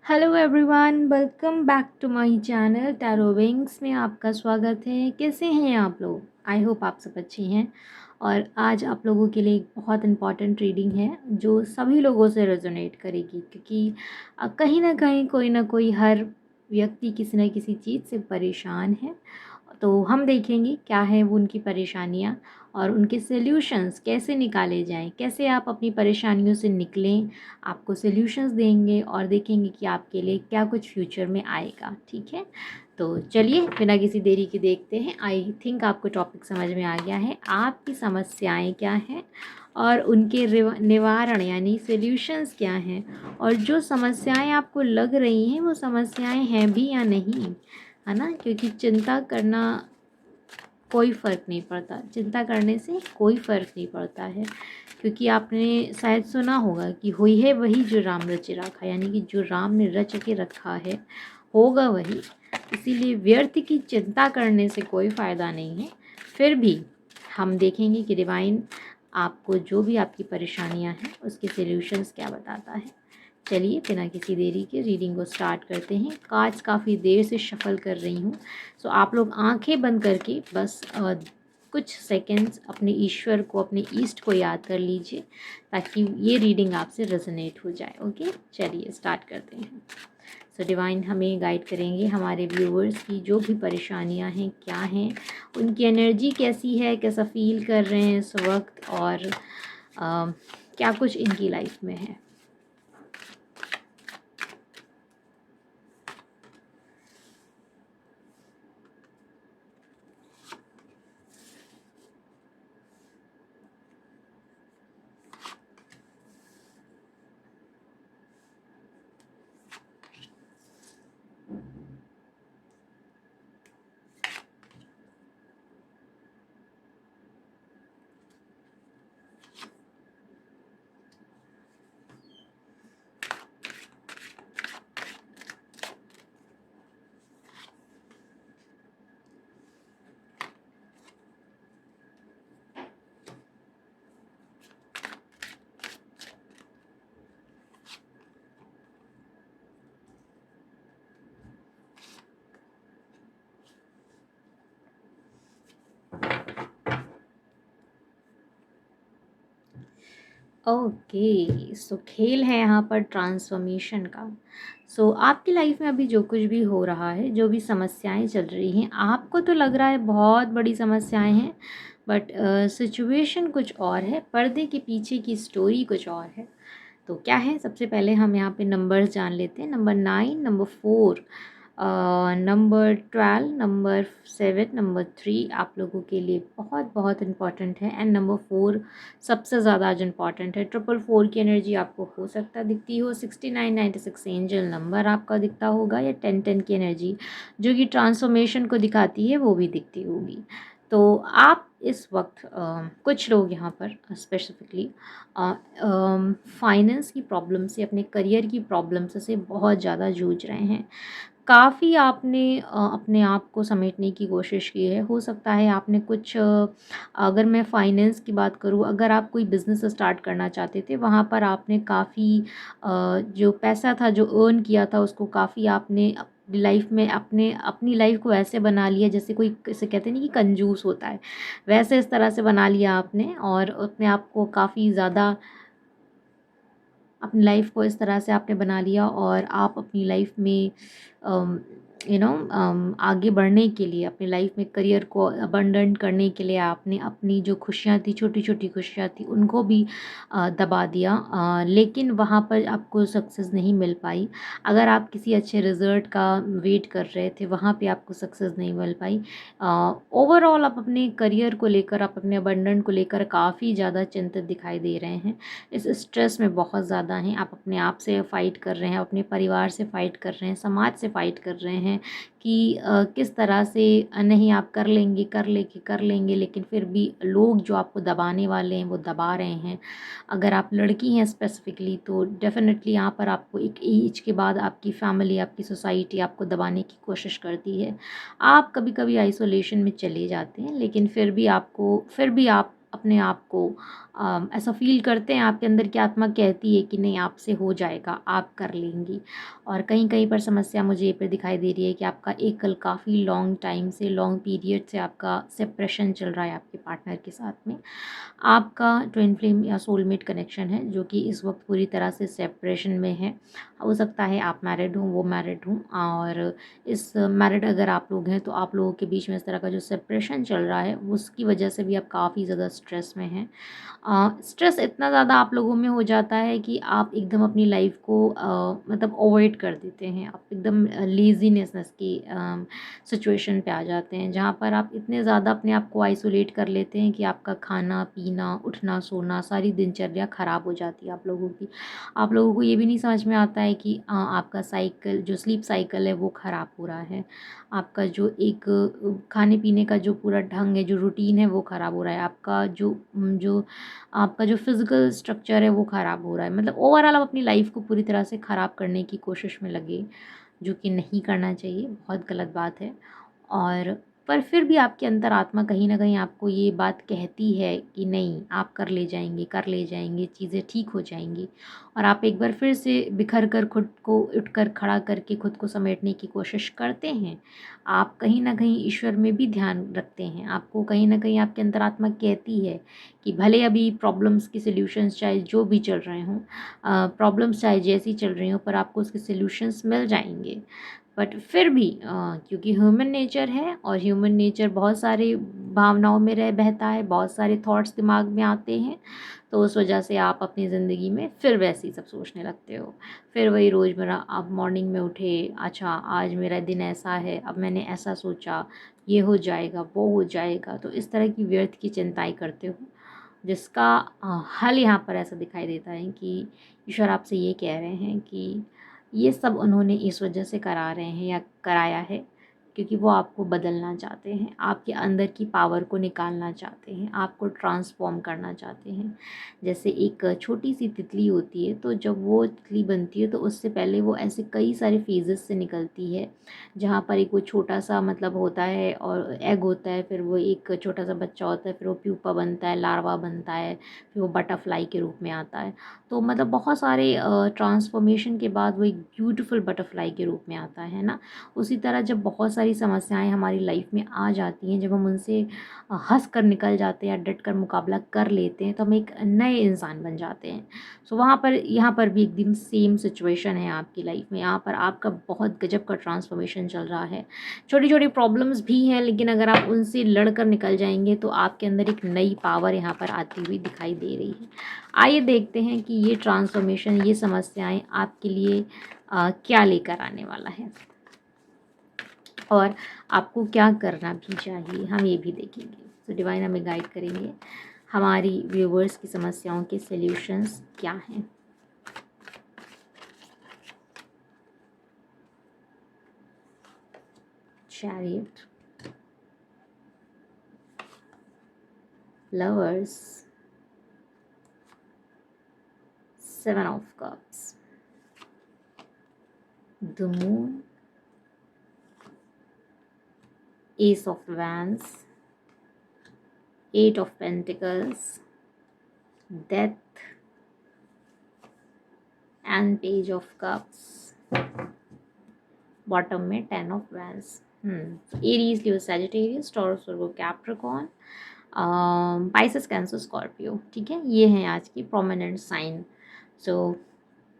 Hello everyone, welcome back to my channel tarot wings में आपका स्वागत है। कैसे हैं आप लोग? आई होप आप सब अच्छे हैं। और आज आप लोगों के लिए एक बहुत इम्पॉर्टेंट रीडिंग है जो सभी लोगों से रेजोनेट करेगी, क्योंकि कहीं ना कोई हर व्यक्ति किसी न किसी चीज़ से परेशान है। तो हम देखेंगे क्या है वो उनकी परेशानियाँ और उनके सॉल्यूशंस कैसे निकाले जाएं, कैसे आप अपनी परेशानियों से निकलें। आपको सॉल्यूशंस देंगे और देखेंगे कि आपके लिए क्या कुछ फ्यूचर में आएगा। ठीक है, तो चलिए बिना किसी देरी के देखते हैं। आई थिंक आपको टॉपिक समझ में आ गया है, आपकी समस्याएं क्या हैं और उनके निवारण यानी सॉल्यूशंस क्या हैं, और जो समस्याएं आपको लग रही हैं वो समस्याएं हैं भी या नहीं, है ना। क्योंकि चिंता करना कोई फ़र्क नहीं पड़ता, चिंता करने से कोई फ़र्क नहीं पड़ता है। क्योंकि आपने शायद सुना होगा कि हुई है वही जो राम रचे रखा, यानी कि जो राम ने रच के रखा है होगा वही। इसीलिए व्यर्थ की चिंता करने से कोई फ़ायदा नहीं है। फिर भी हम देखेंगे कि डिवाइन आपको जो भी आपकी परेशानियां हैं उसके सॉल्यूशंस क्या बताता है। चलिए बिना किसी देरी के रीडिंग को स्टार्ट करते हैं। कार्ड्स काफ़ी देर से शफल कर रही हूँ, सो आप लोग आंखें बंद करके बस कुछ सेकंड्स अपने ईश्वर को, अपने ईस्ट को याद कर लीजिए ताकि ये रीडिंग आपसे रेजोनेट हो जाए। ओके, चलिए स्टार्ट करते हैं। सो डिवाइन हमें गाइड करेंगे, हमारे व्यूवर्स की जो भी परेशानियां हैं क्या हैं, उनकी एनर्जी कैसी है, कैसा फील कर रहे हैं इस वक्त, और क्या कुछ इनकी लाइफ में है। ओके, सो खेल है यहाँ पर ट्रांसफॉर्मेशन का। सो आपकी लाइफ में अभी जो कुछ भी हो रहा है, जो भी समस्याएं चल रही हैं, आपको तो लग रहा है बहुत बड़ी समस्याएं हैं, बट सिचुएशन कुछ और है, पर्दे के पीछे की स्टोरी कुछ और है। तो क्या है, सबसे पहले हम यहाँ पे नंबर्स जान लेते हैं। Number 9, number 4, number 12, number 7, number 3 आप लोगों के लिए बहुत बहुत इम्पॉर्टेंट है। एंड नंबर 4 सबसे ज़्यादा आज इम्पॉर्टेंट है। 444 की एनर्जी आपको हो सकता दिखती हो। 6996 एंजल नंबर आपका दिखता होगा, या 1010 की एनर्जी जो कि ट्रांसफॉर्मेशन को दिखाती है वो भी दिखती होगी। तो आप इस वक्त कुछ लोग यहाँ पर स्पेसिफिकली फाइनेंस की प्रॉब्लम से, अपने करियर की प्रॉब्लम से बहुत ज़्यादा जूझ रहे हैं। काफ़ी आपने अपने आप को समेटने की कोशिश की है। हो सकता है आपने कुछ अगर मैं फाइनेंस की बात करूँ, अगर आप कोई बिज़नेस स्टार्ट करना चाहते थे, वहाँ पर आपने काफ़ी जो पैसा था जो अर्न किया था उसको काफ़ी आपने लाइफ में अपनी लाइफ को ऐसे बना लिया जैसे कोई, इसे कहते नहीं कि कंजूस होता है, वैसे इस तरह से बना लिया आपने, और अपने आप को काफ़ी ज़्यादा, अपनी लाइफ को इस तरह से आपने बना लिया, और आप अपनी लाइफ में आगे बढ़ने के लिए, अपनी लाइफ में करियर को अबंडेंट करने के लिए आपने अपनी जो खुशियाँ थी, छोटी छोटी खुशियाँ थी, उनको भी दबा दिया। लेकिन वहाँ पर आपको सक्सेस नहीं मिल पाई। अगर आप किसी अच्छे रिज़ल्ट का वेट कर रहे थे, वहाँ पे आपको सक्सेस नहीं मिल पाई। ओवरऑल आप अपने करियर को लेकर, आप अपने अबंडेंट को लेकर काफ़ी ज़्यादा चिंतित दिखाई दे रहे हैं। इस स्ट्रेस में बहुत ज़्यादा हैं। आप अपने आप से फ़ाइट कर रहे हैं, अपने परिवार से फ़ाइट कर रहे हैं, समाज से फ़ाइट कर रहे हैं कि किस तरह से नहीं आप कर लेंगे, लेकिन फिर भी लोग जो आपको दबाने वाले हैं वो दबा रहे हैं। अगर आप लड़की हैं स्पेसिफिकली, तो डेफ़िनेटली यहाँ पर आपको एक एज के बाद आपकी फैमिली, आपकी सोसाइटी आपको दबाने की कोशिश करती है। आप कभी कभी आइसोलेशन में चले जाते हैं, लेकिन फिर भी आप अपने आप को ऐसा फ़ील करते हैं, आपके अंदर की आत्मा कहती है कि नहीं आपसे हो जाएगा, आप कर लेंगी। और कहीं कहीं पर समस्या मुझे ये पे दिखाई दे रही है कि आपका एक काफ़ी लॉन्ग टाइम से, लॉन्ग पीरियड से आपका सेपरेशन चल रहा है आपके पार्टनर के साथ में। आपका ट्विन फ्लेम या सोलमेट कनेक्शन है जो कि इस वक्त पूरी तरह से सेपरेशन में है। हो सकता है आप मैरिड हों, वो मैरिड हों, और इस मैरिड अगर आप लोग हैं तो आप लोगों के बीच में इस तरह का जो सेपरेशन चल रहा है उसकी वजह से भी आप काफ़ी ज़्यादा स्ट्रेस में हैं। स्ट्रेस इतना ज़्यादा आप लोगों में हो जाता है कि आप एकदम अपनी लाइफ को मतलब अवॉइड कर देते हैं। आप एकदम लेज़ीनेस की सिचुएशन पे आ जाते हैं, जहाँ पर आप इतने ज़्यादा अपने आप को आइसोलेट कर लेते हैं कि आपका खाना पीना, उठना सोना, सारी दिनचर्या ख़राब हो जाती है आप लोगों की। आप लोगों को ये भी नहीं समझ में आता है कि आपका साइकिल, जो स्लीप साइकिल है वो ख़राब हो रहा है। आपका जो एक खाने पीने का जो पूरा ढंग है, जो रूटीन है वो ख़राब हो रहा है। आपका जो फ़िज़िकल स्ट्रक्चर है वो ख़राब हो रहा है। मतलब ओवरऑल आप अपनी लाइफ़ को पूरी तरह से ख़राब करने की कोशिश में लगे, जो कि नहीं करना चाहिए, बहुत गलत बात है। और पर फिर भी आपकी अंतरात्मा कहीं न कहीं आपको ये बात कहती है कि नहीं, आप कर ले जाएँगे, चीज़ें ठीक हो जाएँगी। और आप एक बार फिर से बिखर कर खुद को उठकर खड़ा करके खुद को समेटने की कोशिश करते हैं। आप कहीं न कहीं ईश्वर में भी ध्यान रखते हैं। आपको कहीं न कहीं आपकी अंतरात्मा कहती है कि भले अभी प्रॉब्लम्स के सॉल्यूशंस चाहे जो भी चल रहे हों, प्रॉब्लम्स चाहे जैसी चल रही हों, पर आपको उसके सॉल्यूशंस मिल जाएँगे। बट फिर भी क्योंकि ह्यूमन नेचर है और ह्यूमन नेचर बहुत सारी भावनाओं में रह बहता है, बहुत सारे थॉट्स दिमाग में आते हैं, तो उस वजह से आप अपनी ज़िंदगी में फिर वैसे ही सब सोचने लगते हो। फिर वही रोज़मर्रा आप मॉर्निंग में उठे, अच्छा आज मेरा दिन ऐसा है, अब मैंने ऐसा सोचा, ये हो जाएगा, वो हो जाएगा, तो इस तरह की व्यर्थ की चिंताएँ करते हो, जिसका हल यहाँ पर ऐसा दिखाई देता है कि ईश्वर आपसे ये कह रहे हैं कि ये सब उन्होंने इस वजह से करा रहे हैं या कराया है क्योंकि वो आपको बदलना चाहते हैं, आपके अंदर की पावर को निकालना चाहते हैं, आपको ट्रांसफॉर्म करना चाहते हैं। जैसे एक छोटी सी तितली होती है, तो जब वो तितली बनती है तो उससे पहले वो ऐसे कई सारे फेजेस से निकलती है, जहाँ पर एक वो छोटा सा मतलब होता है और एग होता है, फिर वो एक छोटा सा बच्चा होता है, फिर वो प्यूपा बनता है, लार्वा बनता है, फिर वो बटरफ्लाई के रूप में आता है। तो मतलब बहुत सारे ट्रांसफॉर्मेशन के बाद वो एक ब्यूटीफुल बटरफ्लाई के रूप में आता है ना। उसी तरह जब बहुत सारी समस्याएं हमारी लाइफ में आ जाती हैं, जब हम उनसे हंस कर निकल जाते हैं या डट कर मुकाबला कर लेते हैं, तो हम एक नए इंसान बन जाते हैं। सो वहाँ पर यहाँ पर भी एकदम सेम सिचुएशन है आपकी लाइफ में। यहाँ पर आपका बहुत गजब का ट्रांसफॉर्मेशन चल रहा है। छोटी छोटी प्रॉब्लम्स भी हैं, लेकिन अगर आप उनसे लड़ कर निकल जाएंगे तो आपके अंदर एक नई पावर यहाँ पर आती हुई दिखाई दे रही है। आइए देखते हैं कि ये ट्रांसफॉर्मेशन, ये समस्याएं आपके लिए क्या लेकर आने वाला है और आपको क्या करना भी चाहिए, हम ये भी देखेंगे। तो डिवाइन हमें गाइड करेंगे, हमारी व्यूवर्स की समस्याओं के सॉल्यूशंस क्या हैं। Chariot, lovers, 7 of cups, the moon, S of wands, 8 of pentacles, death and page of cups, bottom में 10 of wands. Aries, Leo, Sagittarius, taurus, Virgo, Capricorn, Pisces, cancer, Scorpio. ठीक है, ये हैं आज की प्रोमिनेंट साइन। सो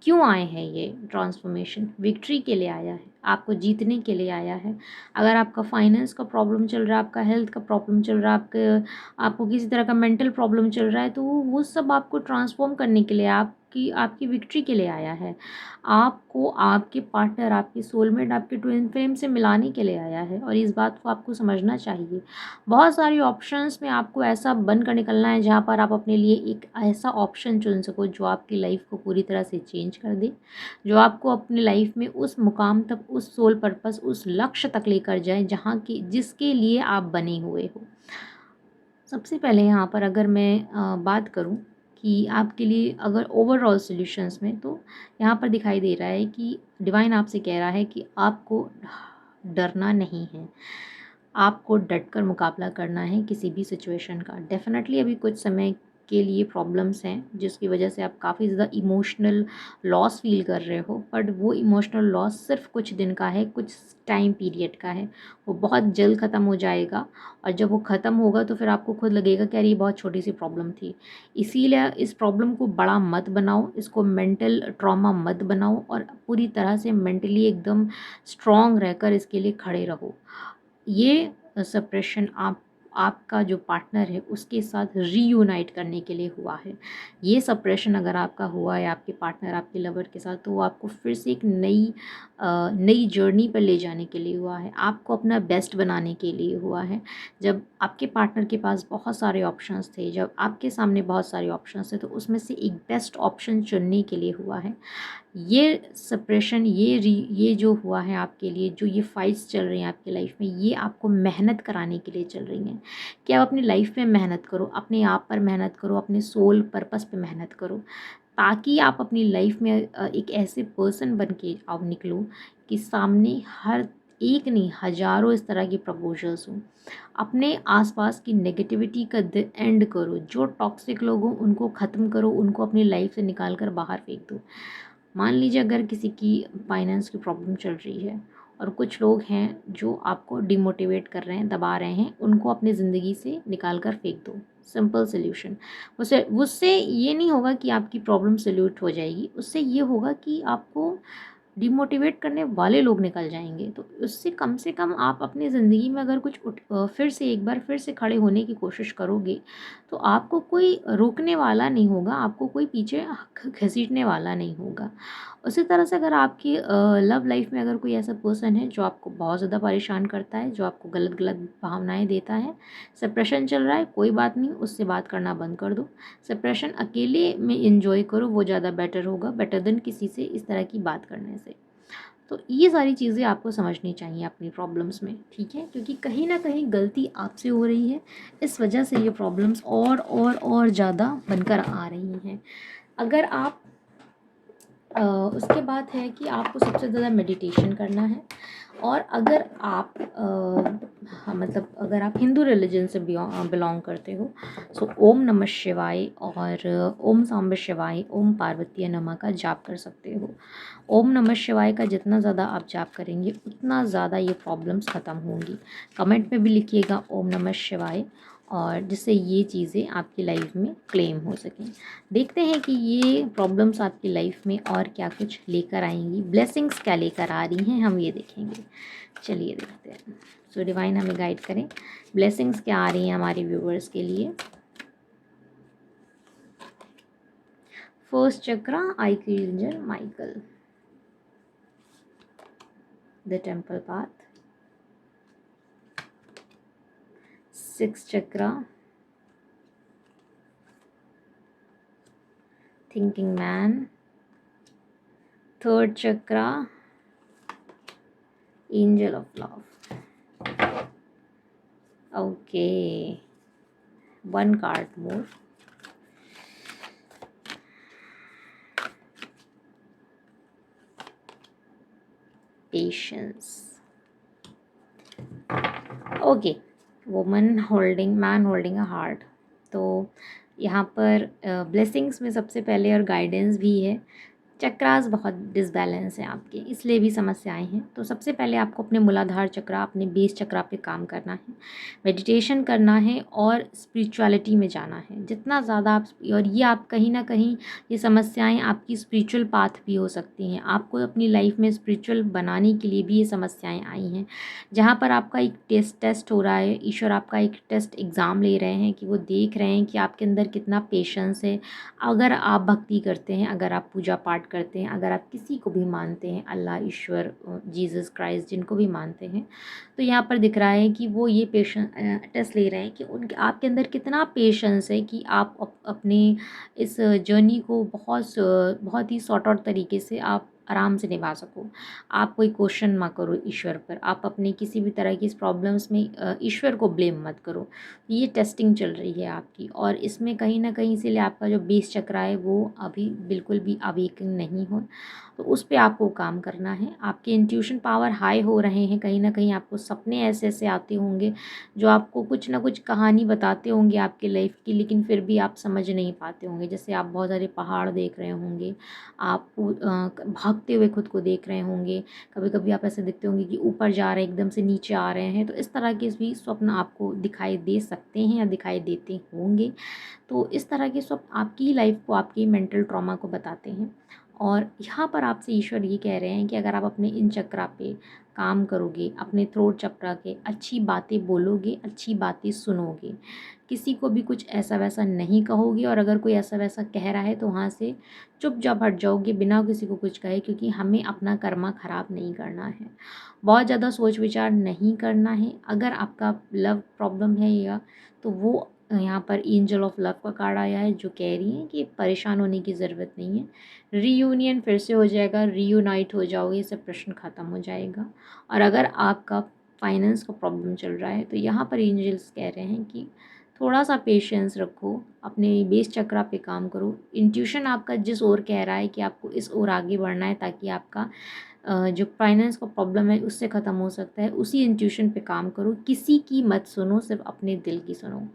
क्यों आए हैं ये ट्रांसफॉर्मेशन? विक्ट्री के लिए आया है, आपको जीतने के लिए आया है। अगर आपका फाइनेंस का प्रॉब्लम चल रहा है, आपका हेल्थ का प्रॉब्लम चल रहा है, आपको किसी तरह का मेंटल प्रॉब्लम चल रहा है, तो वो सब आपको ट्रांसफॉर्म करने के लिए, आपकी विक्ट्री के लिए आया है। आपको आपके पार्टनर, आपके सोलमेट, आपके ट्विन फ्लेम से मिलाने के लिए आया है, और इस बात को आपको समझना चाहिए। बहुत सारी ऑप्शंस में आपको ऐसा बन कर निकलना है जहाँ पर आप अपने लिए एक ऐसा ऑप्शन चुन सको जो आपकी लाइफ को पूरी तरह से चेंज कर दे, जो आपको अपनी लाइफ में उस मुकाम तक, उस सोल पर्पस, उस लक्ष्य तक लेकर जाए जहाँ की जिसके लिए आप बने हुए हो। सबसे पहले यहाँ पर अगर मैं बात करूँ कि आपके लिए अगर ओवरऑल सॉल्यूशंस में, तो यहाँ पर दिखाई दे रहा है कि डिवाइन आपसे कह रहा है कि आपको डरना नहीं है। आपको डट कर मुकाबला करना है किसी भी सिचुएशन का। डेफ़िनेटली अभी कुछ समय के लिए प्रॉब्लम्स हैं जिसकी वजह से आप काफ़ी ज़्यादा इमोशनल लॉस फ़ील कर रहे हो, बट वो इमोशनल लॉस सिर्फ़ कुछ दिन का है, कुछ टाइम पीरियड का है। वो बहुत जल्द ख़त्म हो जाएगा और जब वो ख़त्म होगा तो फिर आपको खुद लगेगा कि यार ये बहुत छोटी-सी प्रॉब्लम थी। इसीलिए इस प्रॉब्लम को बड़ा मत बनाओ, इसको मेंटल ट्रॉमा मत बनाओ और पूरी तरह से मेंटली एकदम स्ट्रॉन्ग रहकर इसके लिए खड़े रहो। ये सेपरेशन आपका जो पार्टनर है उसके साथ रीयूनाइट करने के लिए हुआ है। ये सेपरेशन अगर आपका हुआ है आपके पार्टनर, आपके लवर के साथ, तो वो आपको फिर से एक नई जर्नी पर ले जाने के लिए हुआ है, आपको अपना बेस्ट बनाने के लिए हुआ है। जब आपके पार्टनर के पास बहुत सारे ऑप्शंस थे, जब आपके सामने बहुत सारे ऑप्शंस थे, तो उसमें से एक बेस्ट ऑप्शन चुनने के लिए हुआ है। ये सेपरेशन, ये जो हुआ है आपके लिए, जो ये फाइट्स चल रही हैं आपकी लाइफ में, ये आपको मेहनत कराने के लिए चल रही हैं कि आप अपनी लाइफ में मेहनत करो, अपने आप पर मेहनत करो, अपने सोल पर्पस पे मेहनत करो, ताकि आप अपनी लाइफ में एक ऐसे पर्सन बन के आप निकलो कि सामने हर एक नहीं हज़ारों इस तरह के प्रपोजल्स हों। अपने आसपास की नेगेटिविटी का एंड करो, जो टॉक्सिक लोग हों उनको ख़त्म करो, उनको अपनी लाइफ से निकाल कर बाहर फेंक दो। मान लीजिए अगर किसी की फाइनेंस की प्रॉब्लम चल रही है और कुछ लोग हैं जो आपको डिमोटिवेट कर रहे हैं, दबा रहे हैं, उनको अपनी ज़िंदगी से निकाल कर फेंक दो। Simple solution. उससे ये नहीं होगा कि आपकी प्रॉब्लम सॉल्यूट हो जाएगी, उससे ये होगा कि आपको डिमोटिवेट करने वाले लोग निकल जाएंगे। तो उससे कम से कम आप अपनी ज़िंदगी में अगर कुछ फिर से एक बार फिर से खड़े होने की कोशिश करोगे तो आपको कोई रोकने वाला नहीं होगा, आपको कोई पीछे घसीटने वाला नहीं होगा। उसी तरह से अगर आपकी लव लाइफ में अगर कोई ऐसा पर्सन है जो आपको बहुत ज़्यादा परेशान करता है, जो आपको गलत गलत भावनाएं देता है, सेपरेशन चल रहा है, कोई बात नहीं, उससे बात करना बंद कर दो। सेपरेशन अकेले में इंजॉय करो, वो ज़्यादा बेटर होगा, बेटर देन किसी से इस तरह की बात करने से। तो ये सारी चीज़ें आपको समझनी चाहिए अपनी प्रॉब्लम्स में, ठीक है, क्योंकि कहीं ना कहीं गलती आपसे हो रही है, इस वजह से ये प्रॉब्लम्स और ज़्यादा बनकर आ रही हैं। अगर आप उसके बाद है कि आपको सबसे ज़्यादा मेडिटेशन करना है। और अगर आप हाँ, मतलब अगर आप हिंदू रिलीजन से बिलोंग करते हो, सो ओम नमः शिवाय और ओम सांब शिवाय, ओम पार्वती नमः का जाप कर सकते हो। ओम नमः शिवाय का जितना ज़्यादा आप जाप करेंगे उतना ज़्यादा ये प्रॉब्लम्स ख़त्म होंगी। कमेंट में भी लिखिएगा ओम नमः शिवाय, और जिससे ये चीज़ें आपकी लाइफ में क्लेम हो सकें। देखते हैं कि ये प्रॉब्लम्स आपकी लाइफ में और क्या कुछ लेकर आएंगी, ब्लेसिंग्स क्या लेकर आ रही हैं, हम ये देखेंगे। चलिए देखते हैं। सो डिवाइन हमें गाइड करें, ब्लेसिंग्स क्या आ रही हैं हमारे व्यूवर्स के लिए। First chakra, archangel Michael, the temple path. Six chakra, thinking man. Third chakra, angel of love. Okay, one card more. Patience. Okay, man holding a heart. तो यहाँ पर ब्लेसिंग्स में सबसे पहले और गाइडेंस भी है। चक्रास बहुत डिसबैलेंस हैं आपके, इसलिए भी समस्याएं हैं। तो सबसे पहले आपको अपने मूलाधार चक्रा, अपने बेस चक्रा पे काम करना है, मेडिटेशन करना है और स्पिरिचुअलिटी में जाना है जितना ज़्यादा आप। और ये आप कहीं ना कहीं ये समस्याएं आपकी स्पिरिचुअल पाथ भी हो सकती हैं, आपको अपनी लाइफ में स्पिरिचुअल बनाने के लिए भी ये समस्याएं आई हैं। जहाँ पर आपका एक टेस्ट हो रहा है, ईश्वर आपका एक टेस्ट एग्ज़ाम ले रहे हैं कि वो देख रहे हैं कि आपके अंदर कितना पेशेंस है। अगर आप भक्ति करते हैं, अगर आप पूजा पाठ करते हैं, अगर आप किसी को भी मानते हैं, अल्लाह, ईश्वर, जीसस क्राइस्ट, जिनको भी मानते हैं, तो यहाँ पर दिख रहा है कि वो ये टेस्ट ले रहे हैं कि उनके आपके अंदर कितना पेशेंस है कि आप अपने इस जर्नी को बहुत ही सॉर्ट आउट तरीके से आप आराम से निभा सको। आप कोई क्वेश्चन मत करो ईश्वर पर, आप अपने किसी भी तरह की इस प्रॉब्लम्स में ईश्वर को ब्लेम मत करो। ये टेस्टिंग चल रही है आपकी, और इसमें कहीं ना कहीं इसीलिए आपका जो बेस चक्रा है वो अभी बिल्कुल भी अवेकन नहीं हो। तो उस पे आपको काम करना है। आपके इंट्यूशन पावर हाई हो रहे हैं, कहीं ना कहीं आपको सपने ऐसे ऐसे आते होंगे जो आपको कुछ ना कुछ कहानी बताते होंगे आपके लाइफ की, लेकिन फिर भी आप समझ नहीं पाते होंगे। जैसे आप बहुत सारे पहाड़ देख रहे होंगे, आप भागते हुए खुद को देख रहे होंगे, कभी कभी आप ऐसे देखते होंगे कि ऊपर जा रहे हैं, एकदम से नीचे आ रहे हैं। तो इस तरह के भी स्वप्न आपको दिखाई दे सकते हैं या दिखाई देते होंगे। तो इस तरह के स्वप्न आपकी लाइफ को, आपकी मेंटल ट्रॉमा को बताते हैं। और यहाँ पर आपसे ईश्वर ये कह रहे हैं कि अगर आप अपने इन चक्रा पे काम करोगे, अपने थ्रोट चक्रा के अच्छी बातें बोलोगे, अच्छी बातें सुनोगे, किसी को भी कुछ ऐसा वैसा नहीं कहोगे, और अगर कोई ऐसा वैसा कह रहा है तो वहाँ से चुपचाप हट जाओगे बिना किसी को कुछ कहे, क्योंकि हमें अपना कर्मा ख़राब नहीं करना है, बहुत ज़्यादा सोच विचार नहीं करना है। अगर आपका लव प्रॉब्लम है या, तो वो यहाँ पर एंजल ऑफ लव का कार्ड आया है जो कह रही है कि परेशान होने की ज़रूरत नहीं है, रीयूनियन फिर से हो जाएगा, रीयूनाइट हो जाओगे, सब प्रश्न ख़त्म हो जाएगा। और अगर आपका फाइनेंस का प्रॉब्लम चल रहा है तो यहाँ पर एंजल्स कह रहे हैं कि थोड़ा सा पेशेंस रखो, अपने बेस चक्रा पे काम करो। इंट्यूशन आपका जिस ओर कह रहा है कि आपको इस ओर आगे बढ़ना है ताकि आपका जो फाइनेंस का प्रॉब्लम है उससे ख़त्म हो सकता है, उसी इंट्यूशन पे काम करो, किसी की मत सुनो, सिर्फ अपने दिल की सुनो।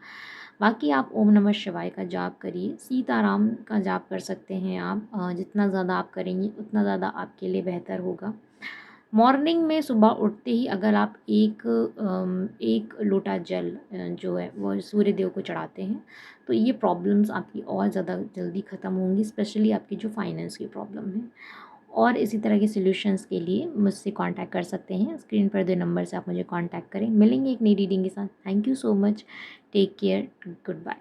बाकी आप ओम नमः शिवाय का जाप करिए, सीताराम का जाप कर सकते हैं आप, जितना ज़्यादा आप करेंगे उतना ज़्यादा आपके लिए बेहतर होगा। मॉर्निंग में सुबह उठते ही अगर आप एक लोटा जल जो है वो सूर्य देव को चढ़ाते हैं तो ये प्रॉब्लम्स आपकी और ज़्यादा जल्दी ख़त्म होंगी, स्पेशली आपकी जो फाइनेंस की प्रॉब्लम है। और इसी तरह के सॉल्यूशंस के लिए मुझसे कांटेक्ट कर सकते हैं, स्क्रीन पर दो नंबर से आप मुझे कांटेक्ट करें। मिलेंगे एक नई रीडिंग के साथ। Thank you so much, take care, good bye.